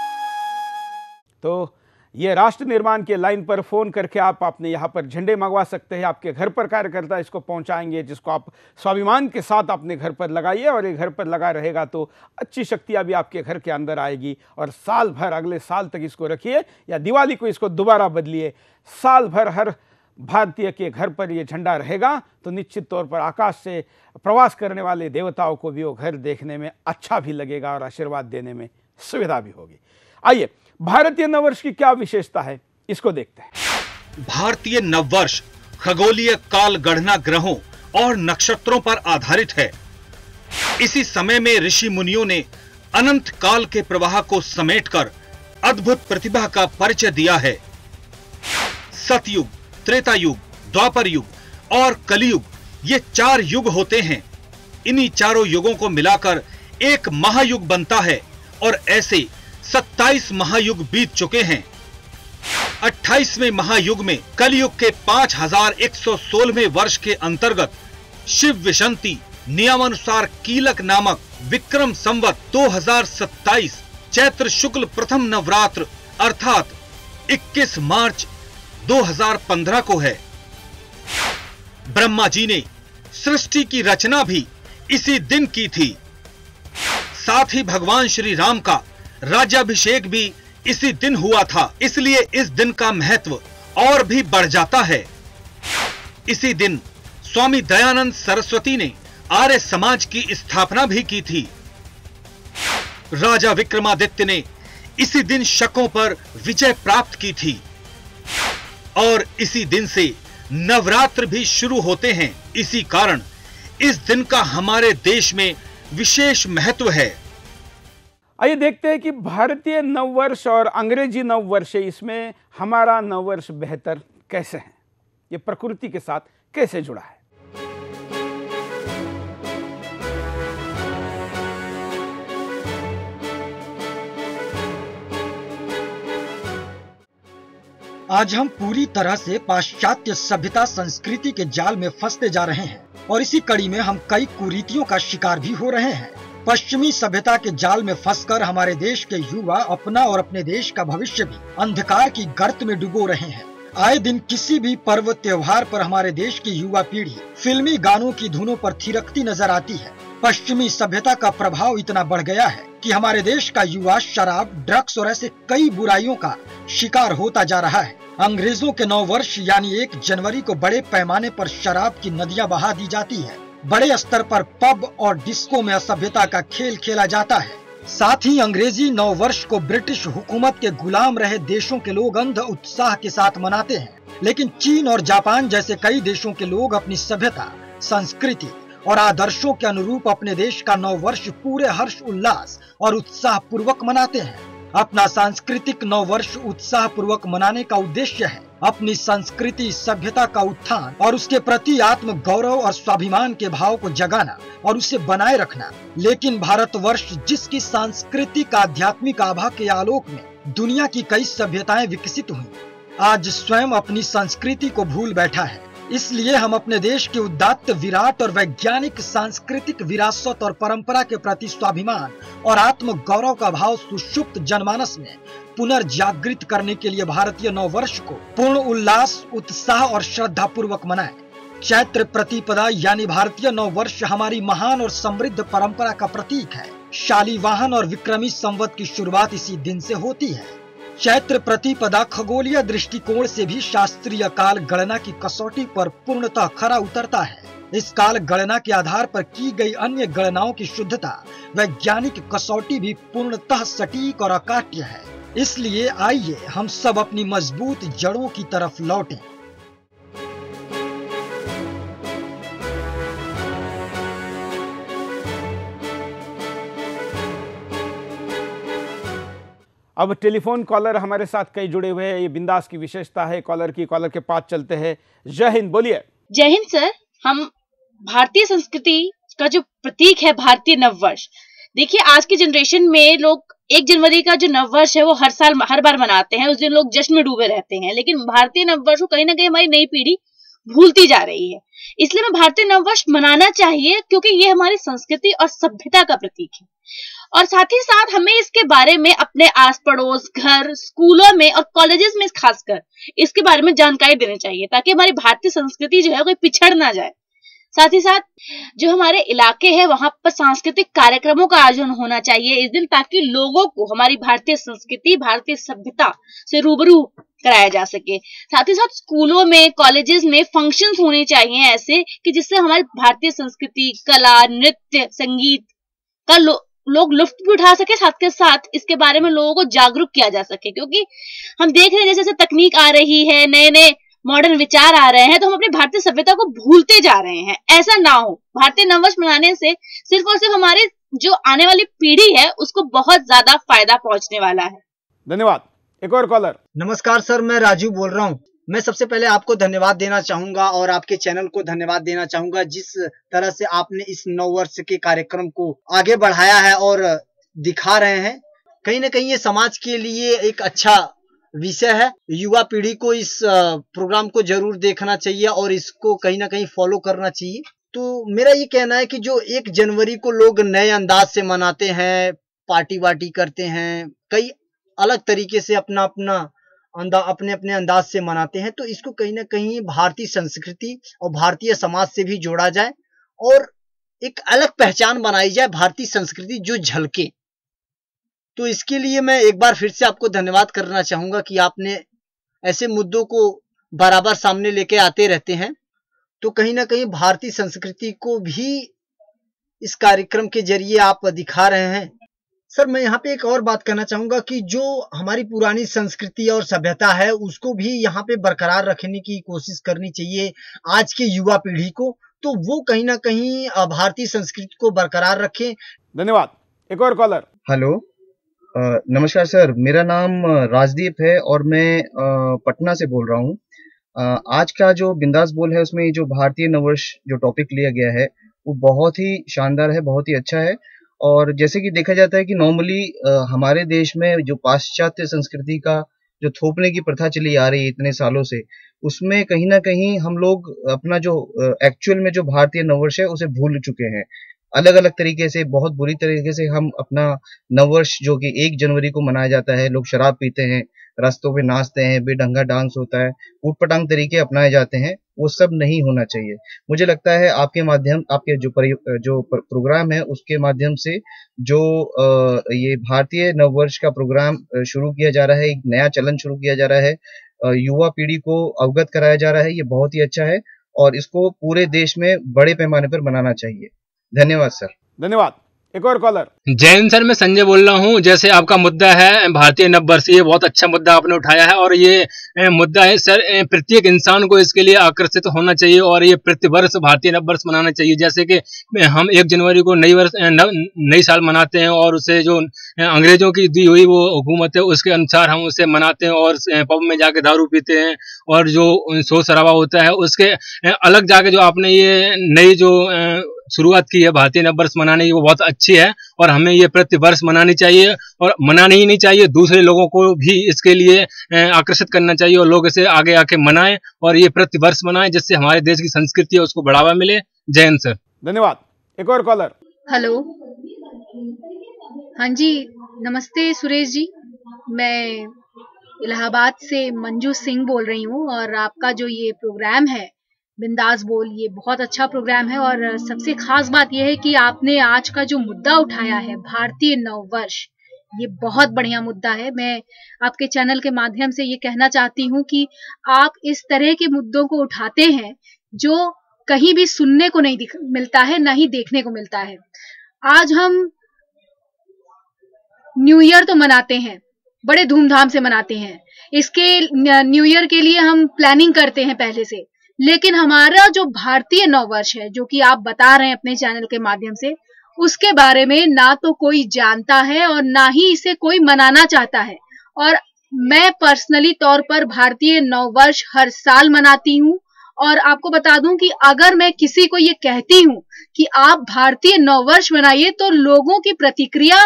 तो ये राष्ट्र निर्माण के लाइन पर फ़ोन करके आप अपने यहाँ पर झंडे मंगवा सकते हैं। आपके घर पर कार्यकर्ता इसको पहुँचाएंगे, जिसको आप स्वाभिमान के साथ अपने घर पर लगाइए और ये घर पर लगा रहेगा तो अच्छी शक्तियाँ भी आपके घर के अंदर आएगी। और साल भर, अगले साल तक इसको रखिए या दिवाली को इसको दोबारा बदलिए। साल भर हर भारतीय के घर पर ये झंडा रहेगा तो निश्चित तौर पर आकाश से प्रवास करने वाले देवताओं को भी वो घर देखने में अच्छा भी लगेगा और आशीर्वाद देने में सुविधा भी होगी। आइए, भारतीय नववर्ष की क्या विशेषता है, इसको देखते हैं। भारतीय नववर्ष खगोलीय काल गणना ग्रहों और नक्षत्रों पर आधारित है। इसी समय में ऋषि मुनियों ने अनंत काल के प्रवाह को समेटकर अद्भुत प्रतिभा का परिचय दिया है। सतयुग, त्रेता युग, द्वापर युग और कलियुग, ये 4 युग होते हैं। इन्हीं चारों युगों को मिलाकर एक महायुग बनता है और ऐसे 27 महायुग बीत चुके हैं। 28वें महायुग में कलियुग के 5116वें वर्ष के अंतर्गत शिव विशंति नियमानुसार कीलक नामक विक्रम संवत 2027 चैत्र शुक्ल प्रथम नवरात्र अर्थात 21 मार्च 2015 को है। ब्रह्मा जी ने सृष्टि की रचना भी इसी दिन की थी। साथ ही भगवान श्री राम का राज्याभिषेक भी इसी दिन हुआ था, इसलिए इस दिन का महत्व और भी बढ़ जाता है। इसी दिन स्वामी दयानंद सरस्वती ने आर्य समाज की स्थापना भी की थी। राजा विक्रमादित्य ने इसी दिन शकों पर विजय प्राप्त की थी और इसी दिन से नवरात्र भी शुरू होते हैं। इसी कारण इस दिन का हमारे देश में विशेष महत्व है। आइए देखते हैं कि भारतीय नववर्ष और अंग्रेजी नववर्ष, इसमें हमारा नववर्ष बेहतर कैसे है, ये प्रकृति के साथ कैसे जुड़ा है। आज हम पूरी तरह से पाश्चात्य सभ्यता संस्कृति के जाल में फंसते जा रहे हैं और इसी कड़ी में हम कई कुरीतियों का शिकार भी हो रहे हैं। पश्चिमी सभ्यता के जाल में फंसकर हमारे देश के युवा अपना और अपने देश का भविष्य भी अंधकार की गर्त में डुबो रहे हैं। आए दिन किसी भी पर्व त्योहार पर हमारे देश की युवा पीढ़ी फिल्मी गानों की धुनों पर थिरकती नजर आती है। पश्चिमी सभ्यता का प्रभाव इतना बढ़ गया है कि हमारे देश का युवा शराब, ड्रग्स और ऐसे कई बुराइयों का शिकार होता जा रहा है। अंग्रेजों के नववर्ष यानी 1 जनवरी को बड़े पैमाने पर शराब की नदियां बहा दी जाती है। बड़े स्तर पर पब और डिस्को में असभ्यता का खेल खेला जाता है। साथ ही अंग्रेजी नववर्ष को ब्रिटिश हुकूमत के गुलाम रहे देशों के लोग अंध उत्साह के साथ मनाते हैं, लेकिन चीन और जापान जैसे कई देशों के लोग अपनी सभ्यता, संस्कृति और आदर्शों के अनुरूप अपने देश का नववर्ष पूरे हर्ष उल्लास और उत्साह पूर्वक मनाते हैं। अपना सांस्कृतिक नववर्ष उत्साह पूर्वक मनाने का उद्देश्य है अपनी संस्कृति, सभ्यता का उत्थान और उसके प्रति आत्म गौरव और स्वाभिमान के भाव को जगाना और उसे बनाए रखना। लेकिन भारतवर्ष जिसकी सांस्कृतिक आध्यात्मिक आभा के आलोक में दुनिया की कई सभ्यताएं विकसित हुई, आज स्वयं अपनी संस्कृति को भूल बैठा है। इसलिए हम अपने देश के उदात्त, विराट और वैज्ञानिक सांस्कृतिक विरासत और परंपरा के प्रति स्वाभिमान और आत्म गौरव का भाव सुषुप्त जनमानस में पुनर्जागृत करने के लिए भारतीय नववर्ष को पूर्ण उल्लास, उत्साह और श्रद्धा पूर्वक मनाएं। चैत्र प्रतिपदा यानी भारतीय नववर्ष हमारी महान और समृद्ध परंपरा का प्रतीक है। शालिवाहन और विक्रमी संवत की शुरुआत इसी दिन से होती है। चैत्र प्रतिपदा खगोलीय दृष्टिकोण से भी शास्त्रीय काल गणना की कसौटी पर पूर्णतः खरा उतरता है। इस काल गणना के आधार पर की गई अन्य गणनाओं की शुद्धता, वैज्ञानिक कसौटी भी पूर्णतः सटीक और अकाट्य है। इसलिए आइए हम सब अपनी मजबूत जड़ों की तरफ लौटें। अब टेलीफोन कॉलर हमारे साथ कई जुड़े हुए हैं, ये बिंदास की विशेषता है कॉलर के पास चलते हैं। जय हिंद, बोलिए। जय हिंद सर। हम भारतीय संस्कृति का जो प्रतीक है भारतीय नववर्ष, देखिए आज के जनरेशन में लोग 1 जनवरी का जो नववर्ष है वो हर बार मनाते हैं, उस दिन लोग जश्न में डूबे रहते हैं। लेकिन भारतीय नववर्ष को कहीं ना कहीं हमारी नई पीढ़ी भूलती जा रही है। इसलिए मैं भारतीय नववर्ष मनाना चाहिए, क्योंकि ये हमारी संस्कृति और सभ्यता का प्रतीक है। और साथ ही साथ हमें इसके बारे में अपने आस पड़ोस, घर, स्कूलों में और कॉलेजेस में खासकर इसके बारे में जानकारी देनी चाहिए, ताकि हमारी भारतीय संस्कृति जो है कोई पिछड़ ना जाए। साथ ही साथ जो हमारे इलाके हैं वहां पर सांस्कृतिक कार्यक्रमों का आयोजन होना चाहिए इस दिन, ताकि लोगों को हमारी भारतीय संस्कृति, भारतीय सभ्यता से रूबरू कराया जा सके। साथ ही साथ स्कूलों में, कॉलेजेस में फंक्शंस होने चाहिए ऐसे कि जिससे हमारी भारतीय संस्कृति, कला, नृत्य, संगीत का लोग लुत्फ भी उठा सके। साथ के साथ इसके बारे में लोगों को जागरूक किया जा सके, क्योंकि हम देख रहे हैं जैसे जैसे तकनीक आ रही है, नए नए मॉडर्न विचार आ रहे हैं, तो हम अपनी भारतीय सभ्यता को भूलते जा रहे हैं। ऐसा ना हो। भारतीय नववर्ष मनाने से सिर्फ और सिर्फ हमारे जो आने वाली पीढ़ी है उसको बहुत ज्यादा फायदा पहुंचने वाला है। धन्यवाद। एक और कॉलर। नमस्कार सर, मैं राजू बोल रहा हूँ। मैं सबसे पहले आपको धन्यवाद देना चाहूंगा और आपके चैनल को धन्यवाद देना चाहूंगा, जिस तरह से आपने इस नववर्ष के कार्यक्रम को आगे बढ़ाया है और दिखा रहे हैं। कहीं ना कहीं ये समाज के लिए एक अच्छा विषय है। युवा पीढ़ी को इस प्रोग्राम को जरूर देखना चाहिए और इसको कहीं ना कहीं फॉलो करना चाहिए। तो मेरा ये कहना है कि जो 1 जनवरी को लोग नए अंदाज से मनाते हैं, पार्टी वार्टी करते हैं, कई अलग तरीके से अपने अपने अंदाज से मनाते हैं, तो इसको कहीं ना कहीं भारतीय संस्कृति और भारतीय समाज से भी जोड़ा जाए और एक अलग पहचान बनाई जाए, भारतीय संस्कृति जो झलके। तो इसके लिए मैं एक बार फिर से आपको धन्यवाद करना चाहूंगा कि आपने ऐसे मुद्दों को बराबर सामने लेके आते रहते हैं। तो कहीं ना कहीं भारतीय संस्कृति को भी इस कार्यक्रम के जरिए आप दिखा रहे हैं। सर, मैं यहाँ पे एक और बात कहना चाहूंगा कि जो हमारी पुरानी संस्कृति और सभ्यता है उसको भी यहाँ पे बरकरार रखने की कोशिश करनी चाहिए आज के युवा पीढ़ी को, तो वो कहीं ना कहीं भारतीय संस्कृति को बरकरार रखें। धन्यवाद। एक और कॉलर। हेलो, नमस्कार सर, मेरा नाम राजदीप है और मैं पटना से बोल रहा हूँ। आज का जो बिंदास बोल है उसमें जो भारतीय नववर्ष जो टॉपिक लिया गया है वो बहुत ही शानदार है, बहुत ही अच्छा है। और जैसे कि देखा जाता है कि नॉर्मली हमारे देश में जो पाश्चात्य संस्कृति का जो थोपने की प्रथा चली आ रही है इतने सालों से, उसमें कहीं ना कहीं हम लोग अपना जो एक्चुअल में जो भारतीय नववर्ष है उसे भूल चुके हैं। अलग अलग तरीके से, बहुत बुरी तरीके से हम अपना नववर्ष जो कि 1 जनवरी को मनाया जाता है, लोग शराब पीते हैं, रास्तों पे नाचते हैं, बेढंगा डांस होता है, ऊटपटांग तरीके अपनाए जाते हैं, वो सब नहीं होना चाहिए। मुझे लगता है आपके जो प्रोग्राम है उसके माध्यम से जो ये भारतीय नववर्ष का प्रोग्राम शुरू किया जा रहा है, एक नया चलन शुरू किया जा रहा है, युवा पीढ़ी को अवगत कराया जा रहा है, ये बहुत ही अच्छा है और इसको पूरे देश में बड़े पैमाने पर मनाना चाहिए। धन्यवाद सर। धन्यवाद। एक और कॉलर। जय हिंद सर, मैं संजय बोल रहा हूँ। जैसे आपका मुद्दा है भारतीय नववर्ष, ये बहुत अच्छा मुद्दा आपने उठाया है और ये मुद्दा है सर, प्रत्येक इंसान को इसके लिए आकर्षित होना चाहिए और ये प्रतिवर्ष भारतीय नववर्ष मनाना चाहिए। जैसे कि हम 1 जनवरी को नई साल मनाते हैं और उसे जो अंग्रेजों की दी हुई वो हुकूमत है उसके अनुसार हम उसे मनाते हैं और पब में जाके दारू पीते हैं और जो शोर शराबा होता है उसके अलग जाके जो आपने ये नई जो शुरुआत की है भारतीय नववर्ष मनाने की, वो बहुत अच्छी है और हमें ये प्रतिवर्ष मनानी चाहिए और मनानी ही नहीं चाहिए, दूसरे लोगों को भी इसके लिए आकर्षित करना चाहिए और लोग इसे आगे आके मनाएं और ये प्रतिवर्ष मनाएं, जिससे हमारे देश की संस्कृति है उसको बढ़ावा मिले। जय हिंद सर। धन्यवाद। एक और कॉलर। हेलो, हाँ जी, नमस्ते सुरेश जी, मैं इलाहाबाद से मंजू सिंह बोल रही हूँ और आपका जो ये प्रोग्राम है बिंदास बोल, ये बहुत अच्छा प्रोग्राम है और सबसे खास बात यह है कि आपने आज का जो मुद्दा उठाया है भारतीय नववर्ष, ये बहुत बढ़िया मुद्दा है। मैं आपके चैनल के माध्यम से ये कहना चाहती हूँ कि आप इस तरह के मुद्दों को उठाते हैं जो कहीं भी सुनने को नहीं मिलता है, ना ही देखने को मिलता है। आज हम न्यू ईयर तो मनाते हैं, बड़े धूमधाम से मनाते हैं, इसके न्यू ईयर के लिए हम प्लानिंग करते हैं पहले से, लेकिन हमारा जो भारतीय नववर्ष है जो कि आप बता रहे हैं अपने चैनल के माध्यम से, उसके बारे में ना तो कोई जानता है और ना ही इसे कोई मनाना चाहता है। और मैं पर्सनली तौर पर भारतीय नववर्ष हर साल मनाती हूँ और आपको बता दूं कि अगर मैं किसी को ये कहती हूँ कि आप भारतीय नववर्ष मनाइए, तो लोगों की प्रतिक्रिया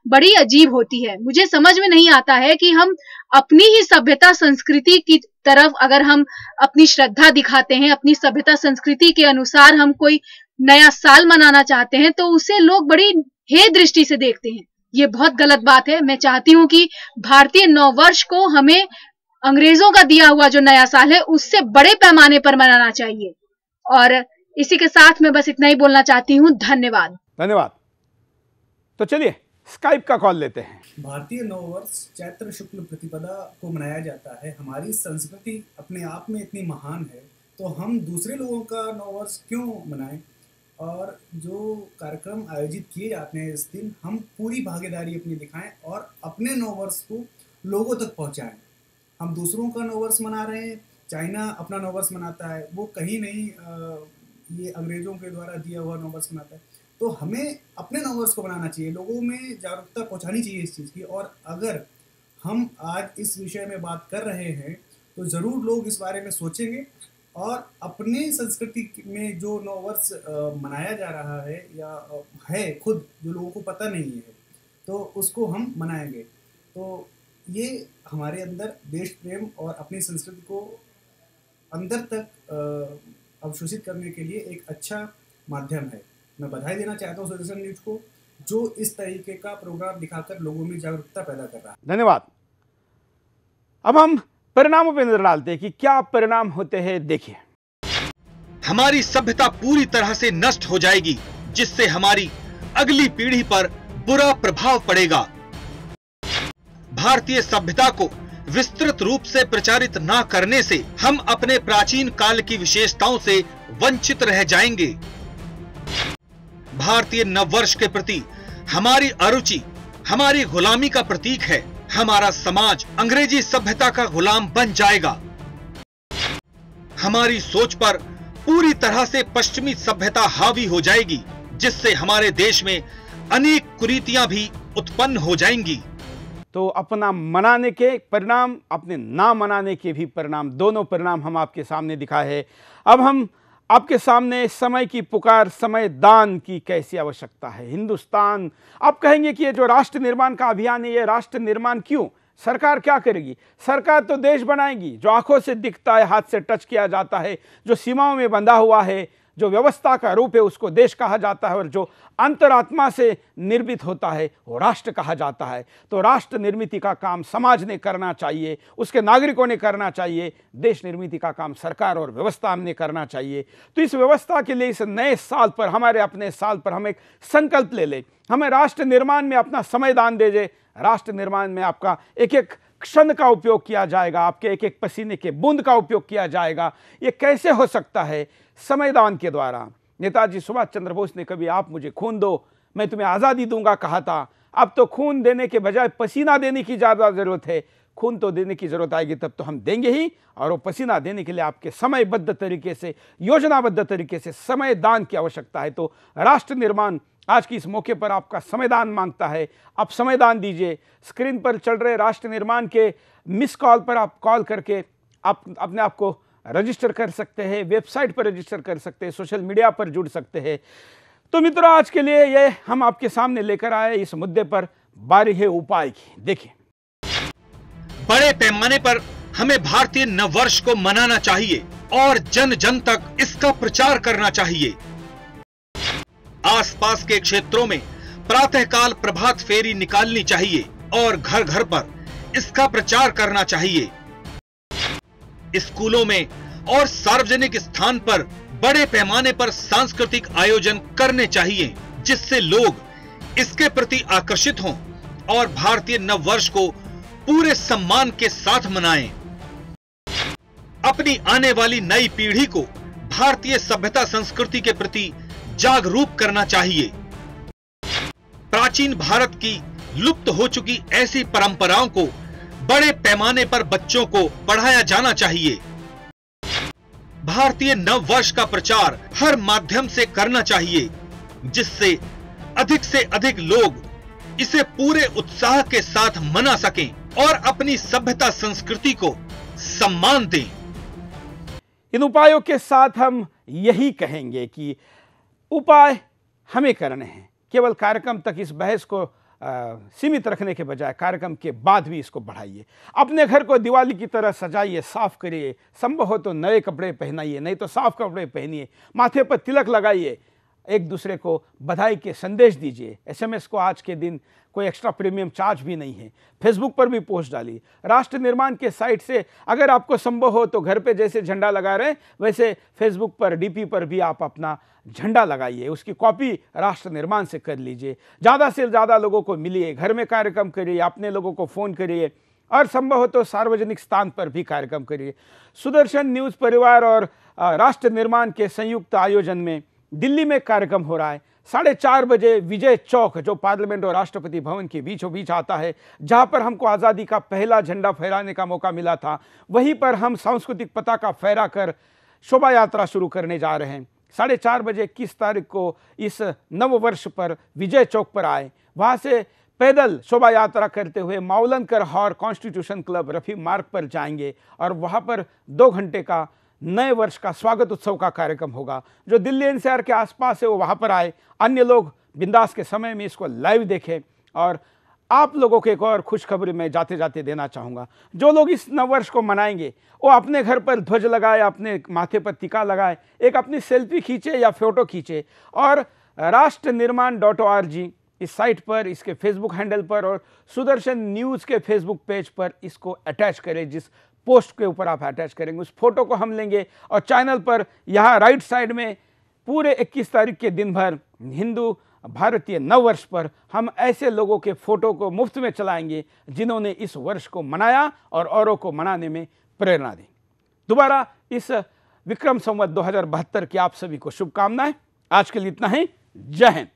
बड़ी अजीब होती है। मुझे समझ में नहीं आता है कि हम अपनी ही सभ्यता संस्कृति की तरफ अगर हम अपनी श्रद्धा दिखाते हैं, अपनी सभ्यता संस्कृति के अनुसार हम कोई नया साल मनाना चाहते हैं, तो उसे लोग बड़ी हे दृष्टि से देखते हैं। ये बहुत गलत बात है। मैं चाहती हूँ कि भारतीय नववर्ष को हमें अंग्रेजों का दिया हुआ जो नया साल है उससे बड़े पैमाने पर मनाना चाहिए। और इसी के साथ मैं बस इतना ही बोलना चाहती हूँ। धन्यवाद। धन्यवाद। तो चलिए स्काइप का कॉल लेते हैं। भारतीय नववर्ष चैत्र शुक्ल प्रतिपदा को मनाया जाता है। हमारी संस्कृति अपने आप में इतनी महान है, तो हम दूसरे लोगों का नववर्ष क्यों मनाएं? और जो कार्यक्रम आयोजित किए जाते हैं इस दिन, हम पूरी भागीदारी अपनी दिखाएं और अपने नववर्ष को लोगों तक पहुंचाएं। हम दूसरों का नववर्ष मना रहे हैं, चाइना अपना नववर्ष मनाता है, वो कहीं नहीं ये अंग्रेजों के द्वारा दिया हुआ नववर्ष मनाता है। तो हमें अपने नववर्ष को मनाना चाहिए, लोगों में जागरूकता पहुंचानी चाहिए इस चीज़ की। और अगर हम आज इस विषय में बात कर रहे हैं तो ज़रूर लोग इस बारे में सोचेंगे और अपने संस्कृति में जो नववर्ष मनाया जा रहा है या है खुद जो लोगों को पता नहीं है, तो उसको हम मनाएंगे। तो ये हमारे अंदर देश प्रेम और अपनी संस्कृति को अंदर तक अवशोषित करने के लिए एक अच्छा माध्यम है। मैं बधाई देना चाहता हूँ सुदर्शन न्यूज को, जो इस तरीके का प्रोग्राम दिखाकर लोगों में जागरूकता पैदा कर रहा है। धन्यवाद। अब हम परिणामों पर नजर डालते हैं कि क्या परिणाम होते हैं। देखिए, हमारी सभ्यता पूरी तरह से नष्ट हो जाएगी, जिससे हमारी अगली पीढ़ी पर बुरा प्रभाव पड़ेगा। भारतीय सभ्यता को विस्तृत रूप से प्रचारित न करने से हम अपने प्राचीन काल की विशेषताओं से वंचित रह जाएंगे। भारतीय नववर्ष के प्रति हमारी अरुचि हमारी गुलामी का प्रतीक है। हमारा समाज अंग्रेजी सभ्यता का गुलाम बन जाएगा। हमारी सोच पर पूरी तरह से पश्चिमी सभ्यता हावी हो जाएगी, जिससे हमारे देश में अनेक कुरीतियां भी उत्पन्न हो जाएंगी। तो अपना मनाने के परिणाम, अपने ना मनाने के भी परिणाम, दोनों परिणाम हम आपके सामने दिखाए हैं। अब हम आपके सामने समय की पुकार, समय दान की कैसी आवश्यकता है। हिंदुस्तान, आप कहेंगे कि ये जो राष्ट्र निर्माण का अभियान है, ये राष्ट्र निर्माण क्यों? सरकार क्या करेगी? सरकार तो देश बनाएगी। जो आंखों से दिखता है, हाथ से टच किया जाता है, जो सीमाओं में बंधा हुआ है, जो व्यवस्था का रूप है, उसको देश कहा जाता है। और जो अंतरात्मा से निर्मित होता है वो राष्ट्र कहा जाता है। तो राष्ट्र निर्मिति का काम समाज ने करना चाहिए, उसके नागरिकों ने करना चाहिए। देश निर्मिति का काम सरकार और व्यवस्था ने करना चाहिए। तो इस व्यवस्था के लिए इस नए साल पर, हमारे अपने साल पर, हम एक संकल्प ले लें। हमें राष्ट्र निर्माण में अपना समय दान दीजिए। राष्ट्र निर्माण में आपका एक एक क्षण का उपयोग किया जाएगा, आपके एक एक पसीने के बूंद का उपयोग किया जाएगा। ये कैसे हो सकता है? समयदान के द्वारा। नेताजी सुभाष चंद्र बोस ने कभी आप मुझे खून दो, मैं तुम्हें आज़ादी दूंगा कहा था। अब तो खून देने के बजाय पसीना देने की ज़्यादा ज़रूरत है। खून तो देने की ज़रूरत आएगी तब तो हम देंगे ही, और वो पसीना देने के लिए आपके समयबद्ध तरीके से, योजनाबद्ध तरीके से समय दान की आवश्यकता है। तो राष्ट्र निर्माण आज की इस मौके पर आपका समयदान मांगता है। आप समयदान दीजिए। स्क्रीन पर चल रहे राष्ट्र निर्माण के मिस कॉल पर आप कॉल करके आप अपने आप को रजिस्टर कर सकते हैं, वेबसाइट पर रजिस्टर कर सकते हैं, सोशल मीडिया पर जुड़ सकते हैं। तो मित्रों, आज के लिए ये हम आपके सामने लेकर आए इस मुद्दे पर बारी है उपाय की। देखिए, बड़े पैमाने पर हमें भारतीय नववर्ष को मनाना चाहिए और जन जन तक इसका प्रचार करना चाहिए। आसपास के क्षेत्रों में प्रातःकाल प्रभात फेरी निकालनी चाहिए और घर घर पर इसका प्रचार करना चाहिए। स्कूलों में और सार्वजनिक स्थान पर बड़े पैमाने पर सांस्कृतिक आयोजन करने चाहिए, जिससे लोग इसके प्रति आकर्षित हों और भारतीय नववर्ष को पूरे सम्मान के साथ मनाएं। अपनी आने वाली नई पीढ़ी को भारतीय सभ्यता संस्कृति के प्रति जागरूक करना चाहिए। प्राचीन भारत की लुप्त हो चुकी ऐसी परंपराओं को बड़े पैमाने पर बच्चों को पढ़ाया जाना चाहिए। भारतीय नववर्ष का प्रचार हर माध्यम से करना चाहिए, जिससे अधिक से अधिक लोग इसे पूरे उत्साह के साथ मना सकें और अपनी सभ्यता संस्कृति को सम्मान दें। इन उपायों के साथ हम यही कहेंगे कि उपाय हमें करने हैं। केवल कार्यक्रम तक इस बहस को सीमित रखने के बजाय कार्यक्रम के बाद भी इसको बढ़ाइए। अपने घर को दिवाली की तरह सजाइए, साफ करिए, संभव हो तो नए कपड़े पहनाइए, नहीं तो साफ कपड़े पहनिए, माथे पर तिलक लगाइए, एक दूसरे को बधाई के संदेश दीजिए। SMS को आज के दिन कोई एक्स्ट्रा प्रीमियम चार्ज भी नहीं है। फेसबुक पर भी पोस्ट डालिए। राष्ट्र निर्माण के साइट से अगर आपको संभव हो तो घर पे जैसे झंडा लगा रहे हैं वैसे फेसबुक पर DP पर भी आप अपना झंडा लगाइए, उसकी कॉपी राष्ट्र निर्माण से कर लीजिए। ज़्यादा से ज़्यादा लोगों को मिलिए, घर में कार्यक्रम करिए, अपने लोगों को फ़ोन करिए और संभव हो तो सार्वजनिक स्थान पर भी कार्यक्रम करिए। सुदर्शन न्यूज़ परिवार और राष्ट्र निर्माण के संयुक्त आयोजन में दिल्ली में कार्यक्रम हो रहा है। 4:30 बजे विजय चौक, जो पार्लियामेंट और राष्ट्रपति भवन के बीचों बीच आता है, जहां पर हमको आज़ादी का पहला झंडा फहराने का मौका मिला था, वहीं पर हम सांस्कृतिक पताका फहरा कर शोभा यात्रा शुरू करने जा रहे हैं। 4:30 बजे 21 तारीख को इस नव वर्ष पर विजय चौक पर आए, वहां से पैदल शोभा यात्रा करते हुए मावलनकर हॉर कॉन्स्टिट्यूशन क्लब रफी मार्ग पर जाएंगे और वहां पर 2 घंटे का नए वर्ष का स्वागत उत्सव का कार्यक्रम होगा। जो दिल्ली NCR के आसपास है वो वहाँ पर आए, अन्य लोग बिंदास के समय में इसको लाइव देखें। और आप लोगों को एक और खुशखबरी मैं जाते जाते देना चाहूँगा। जो लोग इस नववर्ष को मनाएंगे वो अपने घर पर ध्वज लगाए, अपने माथे पर टीका लगाए, एक अपनी सेल्फी खींचे या फोटो खींचे और राष्ट्रनिर्माण.org इस साइट पर, इसके फेसबुक हैंडल पर और सुदर्शन न्यूज़ के फेसबुक पेज पर इसको अटैच करें। जिस पोस्ट के ऊपर आप अटैच करेंगे उस फोटो को हम लेंगे और चैनल पर यहाँ राइट साइड में पूरे 21 तारीख के दिन भर हिंदू भारतीय नव वर्ष पर हम ऐसे लोगों के फोटो को मुफ्त में चलाएंगे जिन्होंने इस वर्ष को मनाया और औरों को मनाने में प्रेरणा दी। दोबारा इस विक्रम संवत 2072 की आप सभी को शुभकामनाएं। आज के लिए इतना ही। जय हिंद।